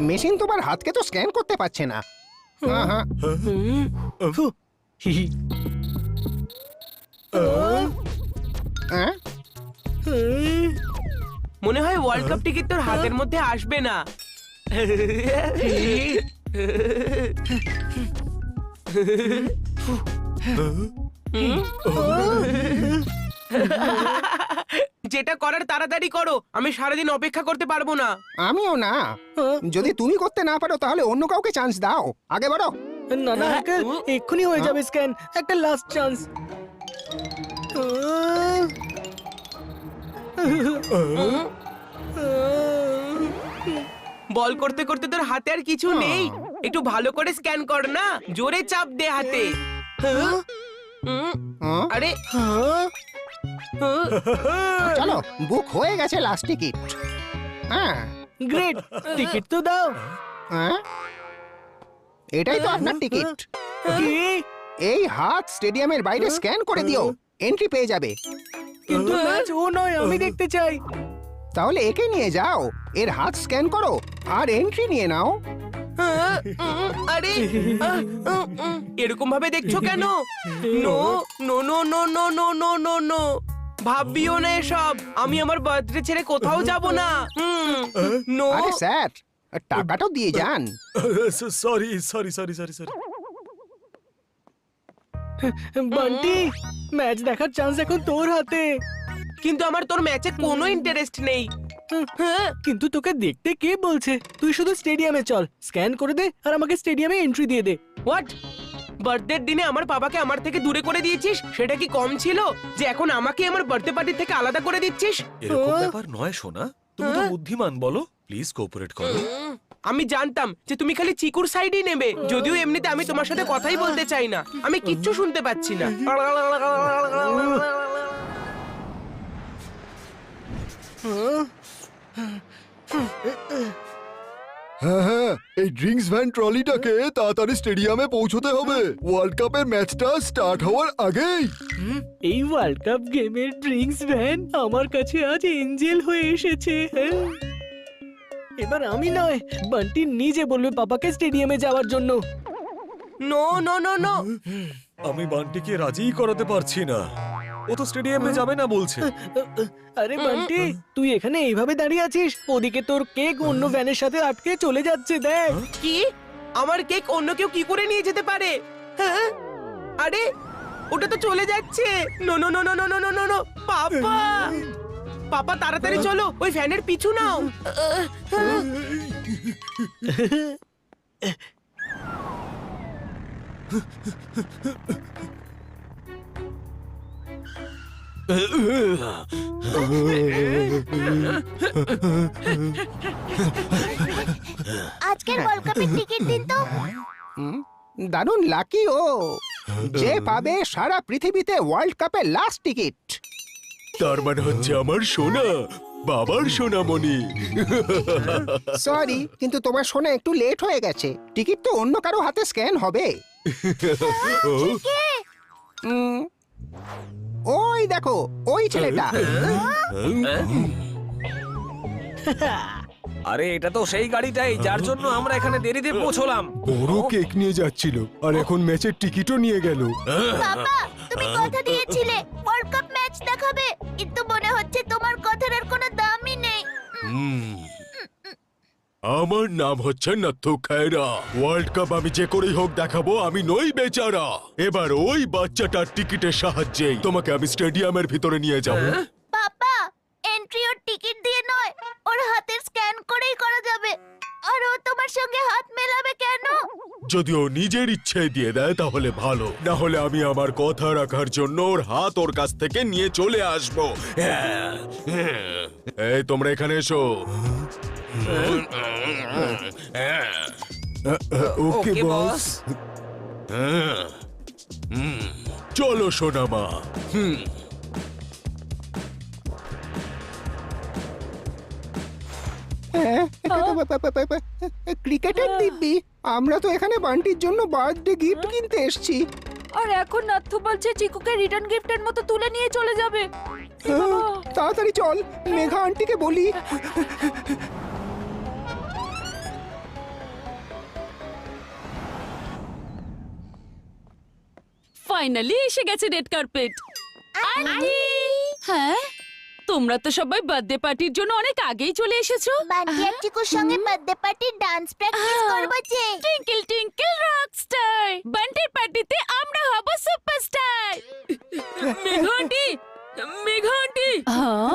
Machine তোমার হাতকে তো স্ক্যান করতে পারছে না। মনে হয় ওয়ার্ল্ড কাপ টিকিট তোর হাতের মধ্যে আসবে না। যেটা করার তাড়াতাড়ি করো, আমি সারাদিন অপেক্ষা করতে পারবো না। আমিও না। যদি তুমি করতে না পারো তাহলে অন্য কাউকে চান্স দাও, আগে বাড়ো। না না আঙ্কেল, এক্ষুনি হয়ে যাবে স্ক্যান, একটা লাস্ট চান্স। বল করতে করতে তোর হাতে আর কিছু নেই, একটু ভালো করে স্ক্যান কর না, জোরে চাপ দে হাতে। আরে চলো, বুক হয়ে গেছে লাস্ট টিকিট। হ্যাঁ, গ্রেট, টিকিট তো দাও। হ্যাঁ, এটাই তো আপনার টিকিট। কি? এই হাত স্টেডিয়ামের বাইরে স্ক্যান করে দিও, এন্ট্রি পেয়ে যাবে। কিন্তু ম্যাচ ও নয়, আমি দেখতে চাই। তাহলে একে নিয়ে যাও, এর হাত স্ক্যান করো আর এন্ট্রি নিয়ে নাও। আরে এরকম ভাবে দেখছো কেন? No no no no no no no no no, ভাববিও না এসব। আমি আমার বার্থডে ছেড়ে কোথাও যাব না। নো। আরে স্যার, টাকাটাও দিয়ে যান। Sorry sorry sorry sorry sorry. Bunty, match দেখার চান্স এখন তোর হাতে। কিন্তু আমার তোর ম্যাচে কোনো ইন্টারেস্ট নেই। কিন্তু তোকে দেখতে কে বলছে? তুই শুধু স্টেডিয়ামে চল, স্ক্যান করে দে আর আমাকে স্টেডিয়ামে এন্ট্রি দিয়ে দে। হোয়াট? বার্থডের দিনে আমার বাবাকে আমার থেকে দূরে করে দিয়েছিস, সেটা কি কম ছিল যে এখন আমাকে আমার বার্থডে পার্টি থেকে আলাদা করে দিচ্ছিস? এরকম ব্যাপার নয় সোনা, তুমি তো বুদ্ধিমান, বলো প্লিজ কোঅপারেট করো। আমি জানতাম যে তুমি খালি চিকুর সাইডই নেবে, যদিও এমনিতে আমি তোমার সাথে কথাই বলতে চাই না, আমি কিচ্ছু শুনতে পাচ্ছি না। হ্যাঁ হ্যাঁ, এই ড্রিঙ্কস ভ্যান ট্রলিটাকে তাড়াতাড়ি স্টেডিয়ামে পৌঁছতে হবে, ওয়ার্ল্ড কাপের ম্যাচটা স্টার্ট হওয়ার আগেই। এই ওয়ার্ল্ড কাপ গেমের ড্রিঙ্কস ভ্যান আমার কাছে আজ এঞ্জেল হয়ে এসেছে। এবার আমি নয়, বান্টি নিজে বলবে পাপাকে স্টেডিয়ামে যাওয়ার জন্য। নো নো নো নো, আমি বান্টিকে রাজিই করাতে পারছি না, ও তো স্টেডিয়ামে যাবে না বলছে। আরে বান্টি, তুই এখানে এইভাবে দাঁড়িয়ে আছিস, ওদিকে তোর কেক অন্য ভ্যানের সাথে আটকে চলে যাচ্ছে, দেখ। কি? আমার কেক অন্য কেউ কি করে নিয়ে যেতে পারে? হ্যাঁ? আরে ওটা তো চলে যাচ্ছে। No no no no no no no no no, papa papa তাড়াতাড়ি চলো, ওই ফ্যানের পিছু নাও। আজকের ওয়ার্ল্ড কাপের টিকিট দিন তো। দারুণ লাকি ও, যে পাবে সারা পৃথিবীতে ওয়ার্ল্ড কাপের লাস্ট টিকিট। তার মানে হচ্ছে আমার সোনা, বাবার সোনামণি। সরি, কিন্তু তোমার শোনা একটু লেট হয়ে গেছে, টিকিট তো অন্য কারো হাতে স্ক্যান হবে। ওই দেখো, ওই ছেলেটা। আরে এটা তো সেই গাড়িটাই যার জন্য আমরা এখানে দেরিতে পৌঁছলাম। বড় কেক নিয়ে যাচ্ছিল আর এখন ম্যাচের টিকিটও নিয়ে গেল। বাবা, তুমি কথা দিয়েছিলে ওয়ার্ল্ড কাপ ম্যাচ দেখাবে, কিন্তু মনে হচ্ছে তোমার কথার আর কোনো দামই নেই। আমার নাম হচ্ছে নথু খেরা, ওয়ার্ল্ড কাপ আমি যে করেই হোক দেখাবো, আমি নই বেচারা। এবার ওই বাচ্চাটার টিকিটের সাহায্যেই তোমাকে আমি স্টেডিয়ামের ভিতরে নিয়ে যাব। বাবা, এন্ট্রি ওর টিকিট দিয়ে নয়, ওর হাতের স্ক্যান করেই করা যাবে। আর ও তোমার সঙ্গে হাত মেলাবে কেন? যদি ও নিজের ইচ্ছে দিয়ে দেয় তাহলে ভালো, না হলে আমি আমার কথা রাখার জন্য ওর হাত ওর কাছ থেকে নিয়ে চলে আসবো। এই তোমরা এখানে এসো। ওকে বস। চলো সোনামা। ক্রিকেটের দিব্যি, আমরা তো এখানে বান্টির জন্য বার্থডে গিফট কিনতে এসেছি। আর এখন নাথু বলছে চিকুকে রিটার্ন গিফটের মতো তুলে নিয়ে চলে যাবে। তাড়াতাড়ি চল, মেঘা আন্টিকে বলি। ফাইনালি এসে গেছে রেড কার্পেট। আন্টি, হ্যাঁ তোমরা তো সবাই বার্থডে পার্টির জন্য অনেক আগেই চলে এসেছো। বান্টি আর চিকুর সঙ্গে বার্থডে পার্টির ডান্স প্র্যাকটিস করবো যে। Twinkle twinkle rock star, birthday পার্টিতে আমরা হব superstar. Megha aunty, Megha aunty, হ্যাঁ